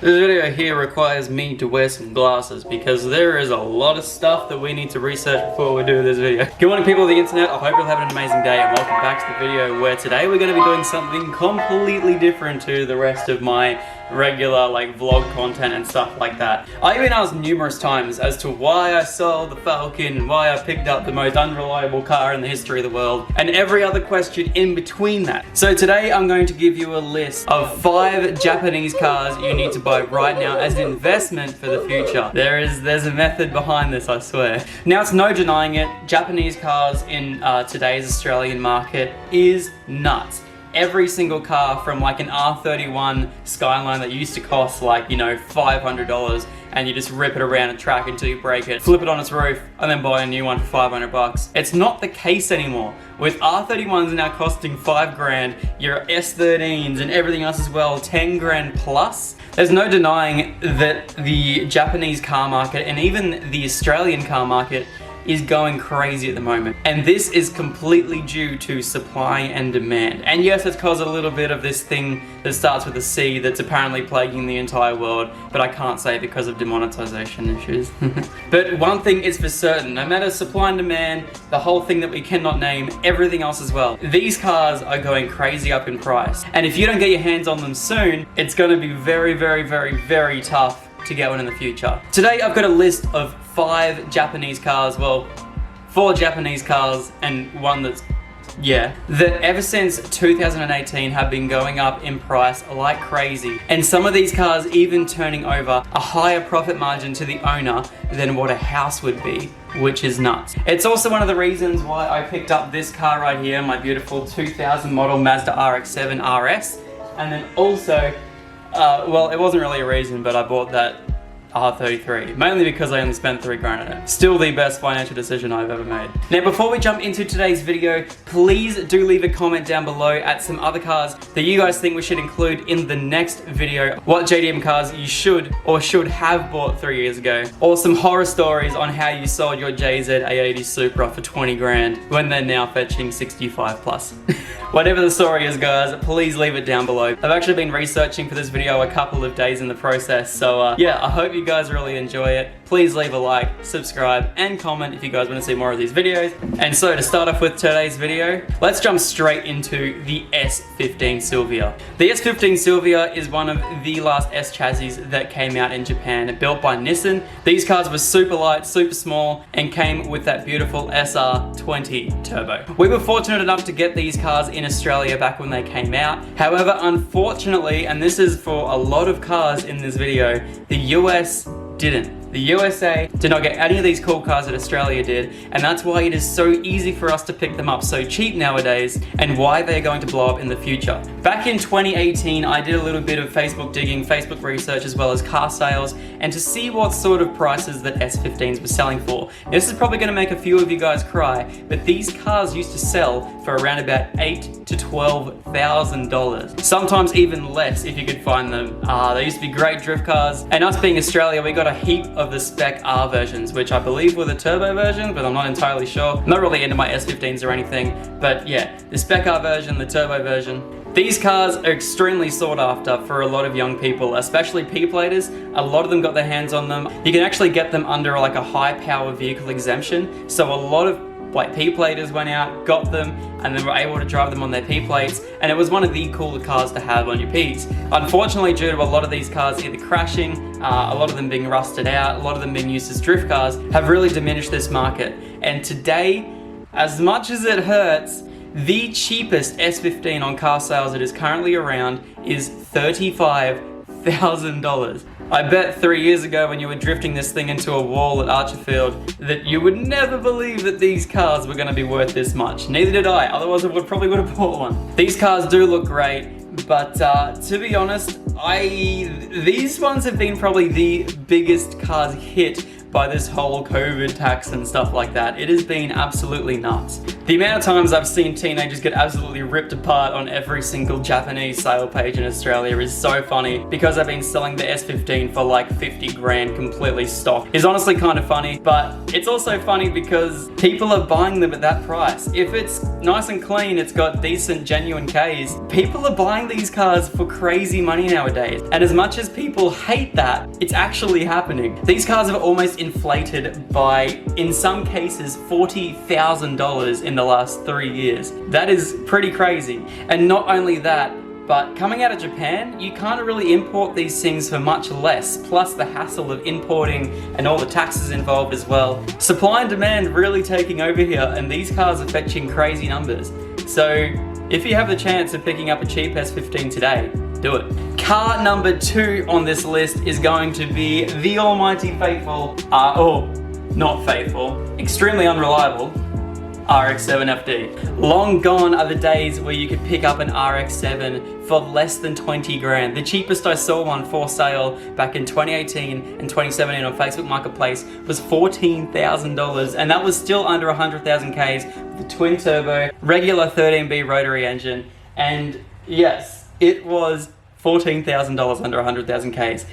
This video here requires me to wear some glasses because there is a lot of stuff that we need to research before we do this video. Good morning people of the internet, I hope you're having an amazing day and welcome back to the video where today we're going to be doing something completely different to the rest of my regular vlog content and stuff like that. I've been asked numerous times as to why I sold the Falcon and why I picked up the most unreliable car in the history of the world and every other question in between that. So today I'm going to give you a list of 5 Japanese cars you need to buy right now as an investment for the future. There's a method behind this, I swear. Now it's no denying it, Japanese cars in today's Australian market is nuts. Every single car from an R34 Skyline that used to cost $500 and you just rip it around a track until you break it, flip it on its roof and then buy a new one for 500 bucks. It's not the case anymore. With R31s now costing 5 grand, your S13s and everything else as well, 10 grand plus. There's no denying that the Japanese car market and even the Australian car market is going crazy at the moment. And this is completely due to supply and demand. And yes, it's caused a little bit of this thing that starts with a C that's apparently plaguing the entire world, but I can't say because of demonetization issues. But one thing is for certain, no matter supply and demand, the whole thing that we cannot name, everything else as well, these cars are going crazy up in price. And if you don't get your hands on them soon, it's gonna be very, very, very, very tough to get one in the future. Today I've got a list of 5 Japanese cars, well, 4 Japanese cars and one that's, that ever since 2018 have been going up in price like crazy. And some of these cars even turning over a higher profit margin to the owner than what a house would be, which is nuts. It's also one of the reasons why I picked up this car right here, my beautiful 2000 model Mazda Rx7 RS. And then also, well, it wasn't really a reason, but I bought that R33, mainly because I only spent 3 grand on it. Still the best financial decision I've ever made. Now before we jump into today's video, please do leave a comment down below at some other cars that you guys think we should include in the next video. What JDM cars you should or should have bought 3 years ago. Or some horror stories on how you sold your JZ A80 Supra for 20 grand when they're now fetching 65 plus. Whatever the story is guys, please leave it down below. I've actually been researching for this video a couple of days in the process, so yeah, I hope you guys really enjoy it. Please leave a like, subscribe, and comment if you guys want to see more of these videos. And so to start off with today's video, let's jump straight into the S15 Sylvia. The S15 Sylvia is one of the last S chassis that came out in Japan, built by Nissan. These cars were super light, super small, and came with that beautiful SR20 turbo. We were fortunate enough to get these cars in Australia back when they came out. However, unfortunately, and this is for a lot of cars in this video, the US didn't. The USA did not get any of these cool cars that Australia did, and that's why it is so easy for us to pick them up so cheap nowadays, and why they're going to blow up in the future. Back in 2018, I did a little bit of Facebook digging, Facebook research, as well as car sales, and to see what sort of prices that S15s were selling for. This is probably going to make a few of you guys cry, but these cars used to sell for around about $8,000 to $12,000. Sometimes even less if you could find them. They used to be great drift cars, and us being Australia, we got a heap of the Spec R versions, which I believe were the turbo version, but I'm not entirely sure. I'm not really into my S15s or anything, but yeah, the Spec R version, the turbo version. These cars are extremely sought after for a lot of young people, especially P-platers. A lot of them got their hands on them. You can actually get them under a high power vehicle exemption, so a lot of P-platers went out, got them, and then were able to drive them on their P-plates, and it was one of the cooler cars to have on your Ps. Unfortunately, due to a lot of these cars either crashing, a lot of them being rusted out, a lot of them being used as drift cars, have really diminished this market. And today, as much as it hurts, the cheapest S15 on car sales that is currently around is $35,000. I bet 3 years ago when you were drifting this thing into a wall at Archerfield that you would never believe that these cars were going to be worth this much. Neither did I, otherwise I probably would have bought one. These cars do look great, but to be honest, these ones have been probably the biggest cars hit by this whole COVID tax and stuff like that. It has been absolutely nuts. The amount of times I've seen teenagers get absolutely ripped apart on every single Japanese sale page in Australia is so funny, because I've been selling the S15 for like 50 grand completely stock. It's honestly kind of funny, but it's also funny because people are buying them at that price. If it's nice and clean, it's got decent genuine Ks, people are buying these cars for crazy money nowadays. And as much as people hate that, it's actually happening. These cars have almost inflated by, in some cases, $40,000 in the last 3 years. That is pretty crazy. And not only that, but coming out of Japan, you can't really import these things for much less, plus the hassle of importing and all the taxes involved as well. Supply and demand really taking over here, and these cars are fetching crazy numbers. So if you have the chance of picking up a cheap S15 today, do it. Car number 2 on this list is going to be the almighty faithful, not faithful, extremely unreliable, Rx7 FD. Long gone are the days where you could pick up an RX-7 for less than 20 grand. The cheapest I saw one for sale back in 2018 and 2017 on Facebook Marketplace was $14,000, and that was still under 100,000 Ks with the twin turbo, regular 13B rotary engine, and yes, it was $14,000 under 100,000 Ks.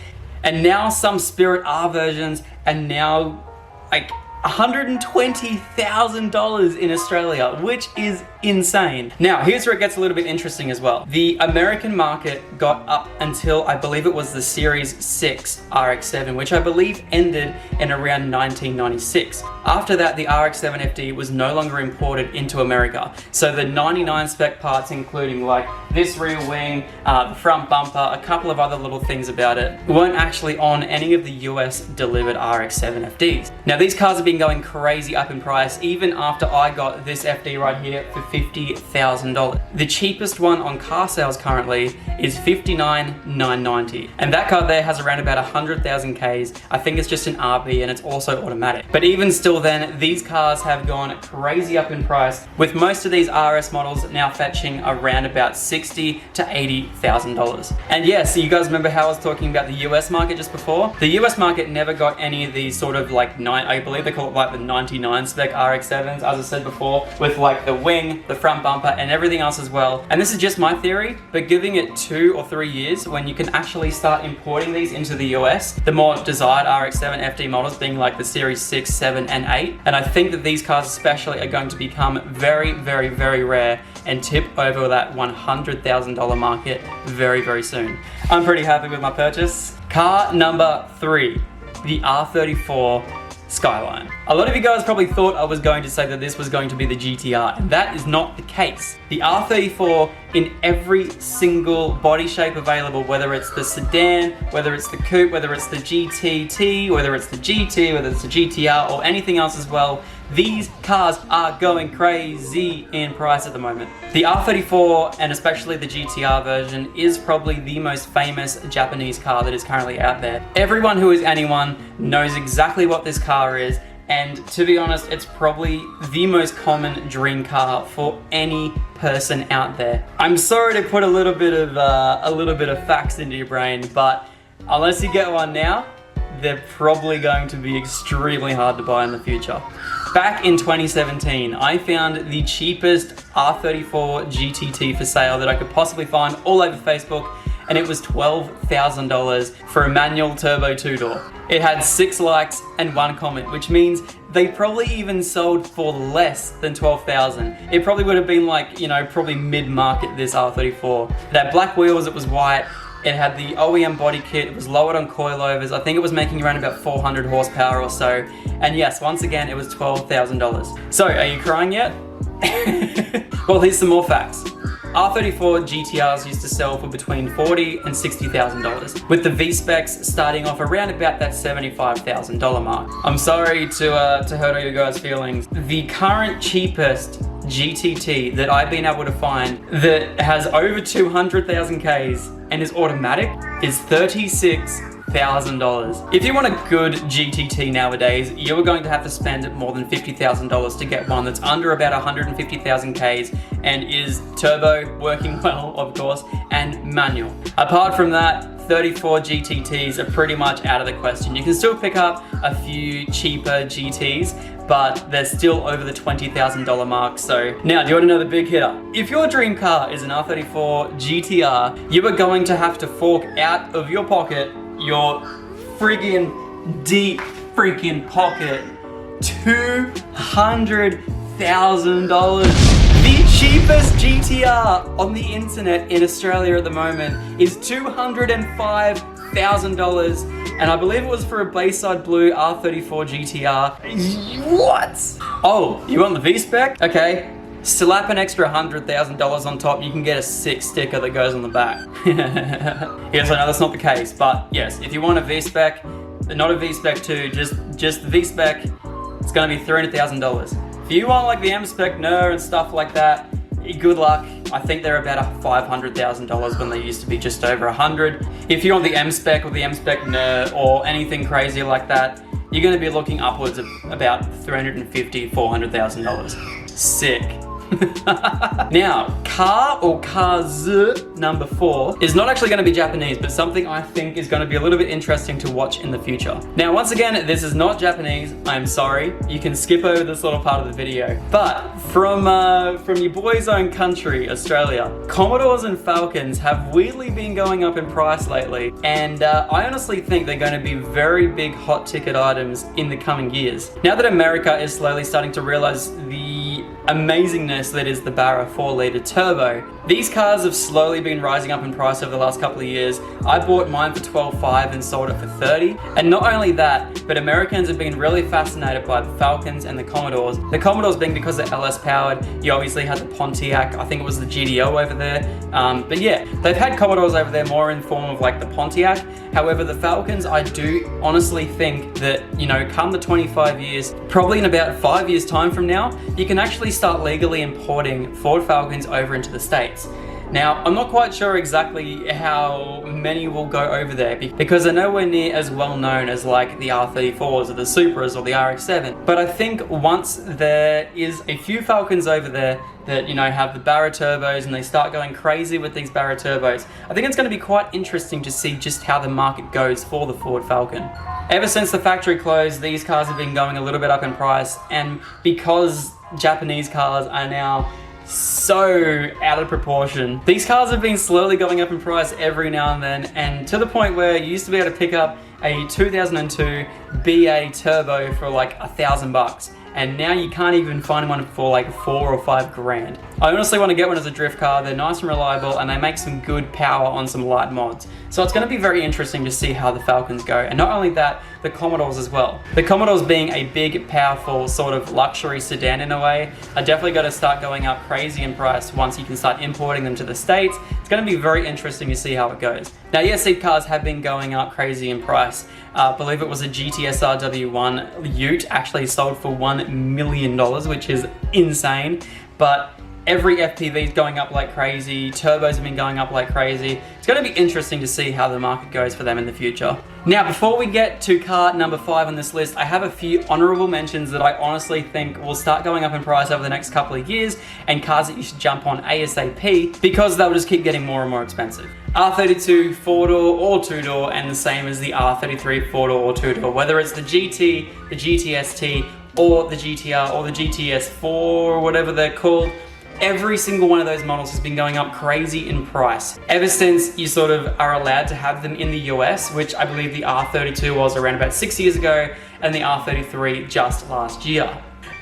And now some Spirit R versions are now like $120,000 in Australia, which is insane. Now, here's where it gets a little bit interesting as well. The American market got up until, I believe it was the Series 6 RX-7, which I believe ended in around 1996. After that, the RX-7 FD was no longer imported into America. So the 99 spec parts, including like this rear wing, the front bumper, a couple of other little things about it, weren't actually on any of the US delivered RX-7 FDs. Now, these cars have been going crazy up in price even after I got this FD right here for $50,000. The cheapest one on car sales currently is $59,990, and that car there has around about 100,000 Ks. I think it's just an RB and it's also automatic. But even still then, these cars have gone crazy up in price, with most of these RS models now fetching around about $60,000 to $80,000. And yes, you guys remember how I was talking about the US market just before? The US market never got any of these sort of like I believe they call it like the 99 spec RX-7s, as I said before, with like the wing, the front bumper, and everything else as well. And this is just my theory, but giving it 2 or 3 years when you can actually start importing these into the US, the more desired RX-7 FD models being like the Series 6, 7, and 8. And I think that these cars especially are going to become very, very, very rare and tip over that $100,000 market very, very soon. I'm pretty happy with my purchase. Car number 3, the R34 Skyline. A lot of you guys probably thought I was going to say that this was going to be the GTR, and that is not the case. The R34 in every single body shape available, whether it's the sedan, whether it's the coupe, whether it's the GTT, whether it's the GT, whether it's the GTR, or anything else as well, these cars are going crazy in price at the moment. The R34, and especially the GTR version, is probably the most famous Japanese car that is currently out there. Everyone who is anyone knows exactly what this car is, and to be honest, it's probably the most common dream car for any person out there. I'm sorry to put a little bit of facts into your brain, but unless you get one now, they're probably going to be extremely hard to buy in the future. Back in 2017, I found the cheapest R34 GTT for sale that I could possibly find all over Facebook, and it was $12,000 for a manual turbo 2-door. It had 6 likes and 1 comment, which means they probably even sold for less than $12,000. It probably would have been like, you know, probably mid-market, this R34. It had black wheels, it was white, it had the OEM body kit, it was lowered on coilovers. I think it was making around about 400 horsepower or so. And yes, once again, it was $12,000. So, are you crying yet? Well, here's some more facts. R34 GTRs used to sell for between $40,000 and $60,000, with the V-Specs starting off around about that $75,000 mark. I'm sorry to hurt all you guys' feelings. The current cheapest GTT that I've been able to find that has over 200,000 Ks and is automatic is $36,000. If you want a good GTT nowadays, you're going to have to spend more than $50,000 to get one that's under about 150,000 Ks and is turbo, working well, of course, and manual. Apart from that, 34 GTTs are pretty much out of the question. You can still pick up a few cheaper GTs, but they're still over the $20,000 mark. So now, do you want to know the big hitter? If your dream car is an R34 GTR, you are going to have to fork out of your pocket, your friggin' deep freaking pocket, $200,000. The cheapest GTR on the internet in Australia at the moment is $205,000, and I believe it was for a Bayside Blue R34 GTR. What? Oh, you want the V-Spec? Okay, slap an extra $100,000 on top, you can get a sick sticker that goes on the back. Yes, I know that's not the case, but yes, if you want a V-Spec, not a V-Spec 2, just the V-Spec, it's gonna be $300,000. If you want like the M-Spec NER and stuff like that, good luck. I think they're about $500,000 when they used to be just over 100. If you want the M-Spec or the M-Spec NER or anything crazy like that, you're gonna be looking upwards of about $350,000, $400,000. Sick. Now, car or cars number 4 is not actually going to be Japanese, but something I think is going to be a little bit interesting to watch in the future. Now, once again, this is not Japanese. I'm sorry. You can skip over this little part of the video. But from your boy's own country, Australia, Commodores and Falcons have weirdly been going up in price lately, and I honestly think they're going to be very big hot ticket items in the coming years. Now that America is slowly starting to realize the amazingness that is the Barra 4-litre turbo, these cars have slowly been rising up in price over the last couple of years. I bought mine for $12,500 and sold it for $30,000. And not only that, but Americans have been really fascinated by the Falcons and the Commodores. The Commodores being because they're LS powered. You obviously had the Pontiac, I think it was the GDO over there. But yeah, they've had Commodores over there more in form of like the Pontiac. However, the Falcons, I do honestly think that, you know, come the 25 years, probably in about 5 years time from now, you can actually start legally importing Ford Falcons over into the States. Now, I'm not quite sure exactly how many will go over there because they're nowhere near as well known as like the R34s or the Supras or the Rx7. But I think once there is a few Falcons over there that, you know, have the Barra turbos and they start going crazy with these Barra turbos, I think it's going to be quite interesting to see just how the market goes for the Ford Falcon. Ever since the factory closed, these cars have been going a little bit up in price, and because Japanese cars are now so out of proportion, these cars have been slowly going up in price every now and then, and to the point where you used to be able to pick up a 2002 BA turbo for like $1,000, and now you can't even find one for like $4 or $5 grand. I honestly want to get one as a drift car. They're nice and reliable, and they make some good power on some light mods. So it's going to be very interesting to see how the Falcons go, and not only that, the Commodores as well. The Commodores being a big, powerful sort of luxury sedan in a way, are definitely going to start going up crazy in price once you can start importing them to the States. It's going to be very interesting to see how it goes. Now, yes, these cars have been going up crazy in price. I believe it was a GTSR W1 Ute actually sold for $1 million, which is insane. But every FPV is going up like crazy. Turbos have been going up like crazy. It's going to be interesting to see how the market goes for them in the future. Now, before we get to car number 5 on this list, I have a few honorable mentions that I honestly think will start going up in price over the next couple of years, and cars that you should jump on ASAP because they'll just keep getting more and more expensive. R32 4-door or 2-door, and the same as the R33 4-door or 2-door, whether it's the GT, the GTST, or the GTR, or the GTS4, or whatever they're called. Every single one of those models has been going up crazy in price ever since you sort of are allowed to have them in the US, which I believe the R32 was around about 6 years ago, and the R33 just last year.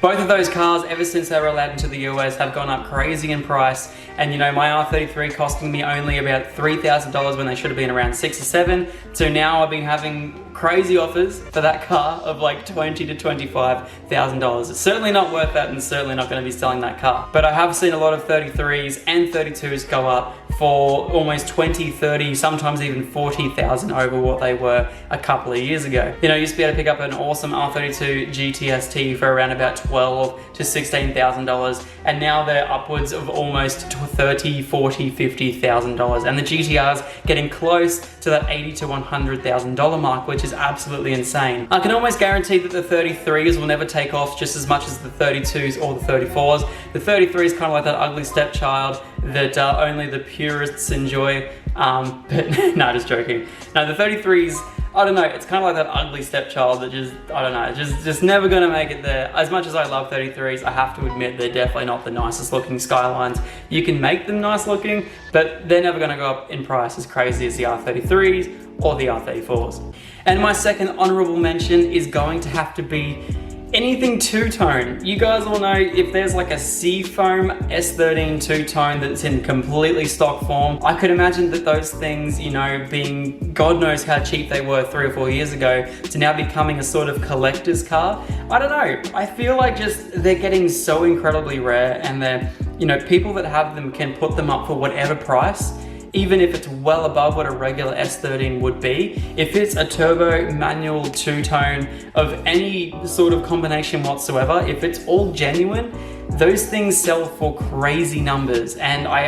Both of those cars, ever since they were allowed into the US, have gone up crazy in price. And you know, my R33 costing me only about $3,000 when they should have been around $6,000 or $7,000. So now I've been having crazy offers for that car of like $20,000 to $25,000. It's certainly not worth that, and certainly not going to be selling that car. But I have seen a lot of 33s and 32s go up for almost $20,000, $30,000, sometimes even $40,000 over what they were a couple of years ago. You know, you used to be able to pick up an awesome R32 GTST for around about $12,000 $12,000 to $16,000, and now they're upwards of almost $30,000, $40,000, $50,000, and the GTR's getting close to that $80,000 to $100,000 mark, which is absolutely insane. I can almost guarantee that the 33s will never take off just as much as the 32s or the 34s. The 33 is kind of like that ugly stepchild that only the purists enjoy, but no, just joking. No, the 33s, I don't know, it's kind of like that ugly stepchild that just, I don't know, just never gonna make it there. As much as I love 33s, I have to admit they're definitely not the nicest looking Skylines. You can make them nice looking, but they're never gonna go up in price as crazy as the R33s or the R34s. And my second honorable mention is going to have to be anything two-tone. You guys all know if there's like a Seafoam S13 two-tone that's in completely stock form, I could imagine that those things, you know, being God knows how cheap they were 3 or 4 years ago, to now becoming a sort of collector's car. I don't know, I feel like just they're getting so incredibly rare, and they're, you know, people that have them can put them up for whatever price, even if it's well above what a regular S13 would be. If it's a turbo manual two-tone of any sort of combination whatsoever, if it's all genuine, those things sell for crazy numbers. And I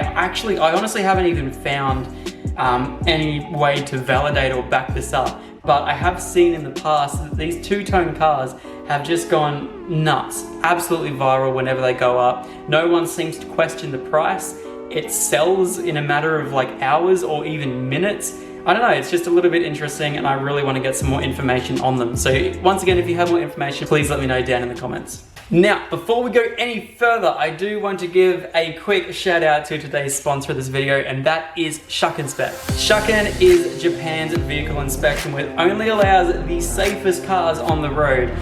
honestly haven't even found any way to validate or back this up, but I have seen in the past that these two-tone cars have just gone nuts, absolutely viral whenever they go up. No one seems to question the price. It sells in a matter of like hours or even minutes. I don't know, it's just a little bit interesting, and I really want to get some more information on them. So once again, if you have more information, please let me know down in the comments. Now, before we go any further, I do want to give a quick shout out to today's sponsor of this video, and that is Shucken Spec. Shucken is Japan's vehicle inspection, which only allows the safest cars on the road.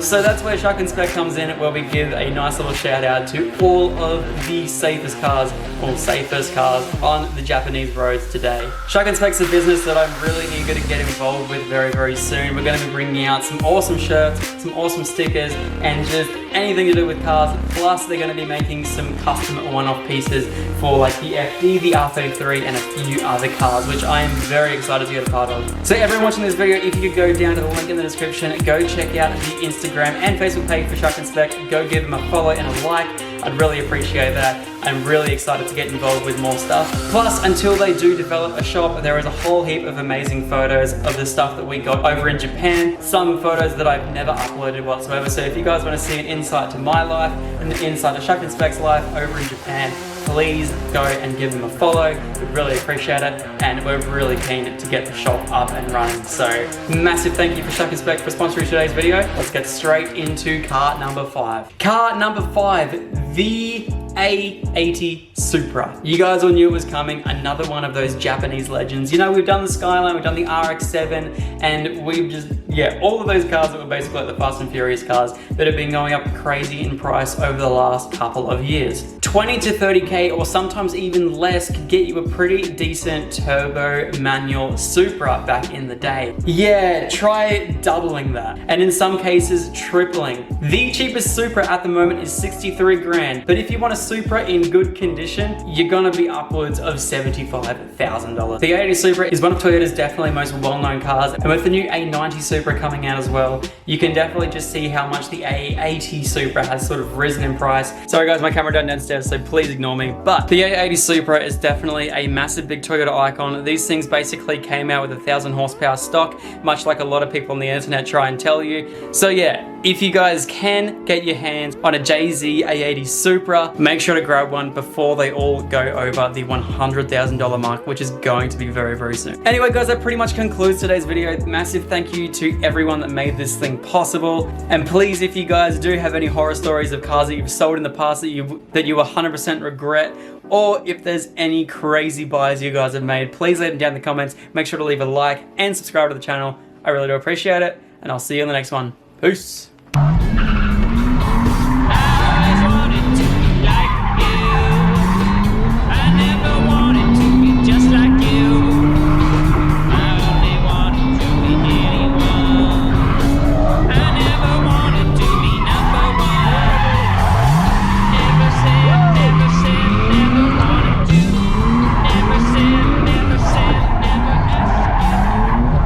So that's where Shucken Spec comes in, where we give a nice little shout out to all of the safest cars, or safest cars on the Japanese roads today. Shucken Spec's a business that I'm really eager to get involved with very, very soon. We're going to be bringing out some awesome shirts, some awesome stickers, and just anything to do with cars. Plus they're going to be making some custom one-off pieces for like the FD, the R33, and a few other cars, which I am very excited to get a part of. So everyone watching this video, if you could go down to the link in the description, go check out the Instagram and Facebook page for Shucken Spec, go give them a follow and a like. I'd really appreciate that. I'm really excited to get involved with more stuff. Plus, until they do develop a shop, there is a whole heap of amazing photos of the stuff that we got over in Japan. Some photos that I've never uploaded whatsoever. So if you guys want to see an insight to my life and an insight to Shucken Spec's life over in Japan, please go and give them a follow. We'd really appreciate it, and we're really keen to get the shop up and running. So massive thank you for Shucken Spec for sponsoring today's video. Let's get straight into car number 5. Car number 5, the A80 Supra. You guys all knew it was coming, another one of those Japanese legends. You know, we've done the Skyline, we've done the Rx7, and we've just, yeah, all of those cars that were basically like the Fast and Furious cars that have been going up crazy in price over the last couple of years. 20 to 30k or sometimes even less could get you a pretty decent turbo manual Supra back in the day. Yeah, try doubling that, and in some cases tripling. The cheapest Supra at the moment is 63 grand, but if you want a Supra in good condition, you're gonna be upwards of $75,000. The A80 Supra is one of Toyota's definitely most well-known cars, and with the new A90 Supra coming out as well, you can definitely just see how much the A80 Supra has sort of risen in price. Sorry guys, my camera died downstairs, so please ignore me. But the A80 Supra is definitely a massive big Toyota icon. These things basically came out with 1,000 horsepower stock, much like a lot of people on the internet try and tell you. So yeah, if you guys can get your hands on a JZ A80 Supra, make sure to grab one before they all go over the $100,000 mark, which is going to be very, very soon. Anyway guys, that pretty much concludes today's video. Massive thank you to everyone that made this thing possible. And please, if you guys do have any horror stories of cars that you've sold in the past that you 100% regret, or if there's any crazy buys you guys have made, please leave them down in the comments. Make sure to leave a like and subscribe to the channel. I really do appreciate it, and I'll see you in the next one. Peace.